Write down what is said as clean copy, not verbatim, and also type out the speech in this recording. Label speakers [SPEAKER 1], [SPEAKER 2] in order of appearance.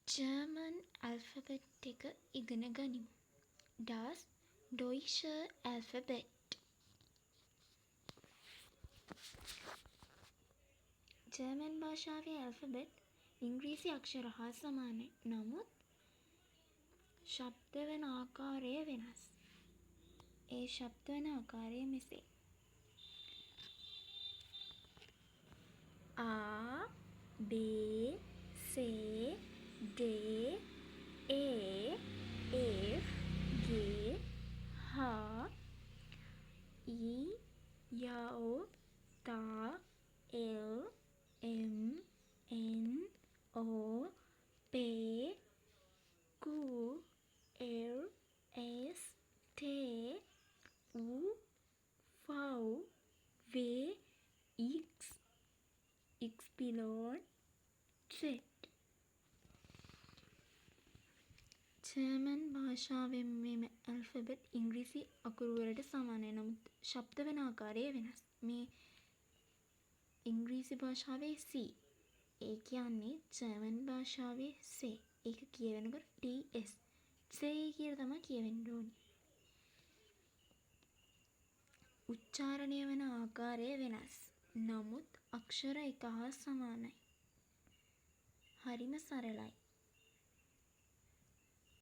[SPEAKER 1] German ඇල්ෆබෙට් එක ඉගෙන ගනිමු. Das Deutsche Alphabet. ජර්මන් භාෂාවේ ඇල්ෆබෙට් ඉංග්‍රීසි අක්ෂර හා සමානයි. නමුත් ශබ්ද වන ආකාරය වෙනස්. ඒ ශබ්ද වන ආකාරය මෙසේ. A, B, C, D, E, F, G, H, I, J, K, L, M, N, O, P, Q, R, S, T, U, V, W, X, Y, Z. German භාෂාවෙන් මෙම ඇල්ෆබෙට් ඉංග්‍රීසි අකුරු වලට සමානයි. නමුත් ශබ්ද වන ආකාරය වෙනස්. මේ ඉංග්‍රීසි භාෂාවේ C. ඒ කියන්නේ ජර්මන් භාෂාවේ C. ඒක කියවෙනකොට TS. C කියලා තමයි කියවෙන්න ඕනේ. උච්චාරණය වන ආකාරය වෙනස්. නමුත් අක්ෂර එක හා සමානයි. හරිම සරලයි.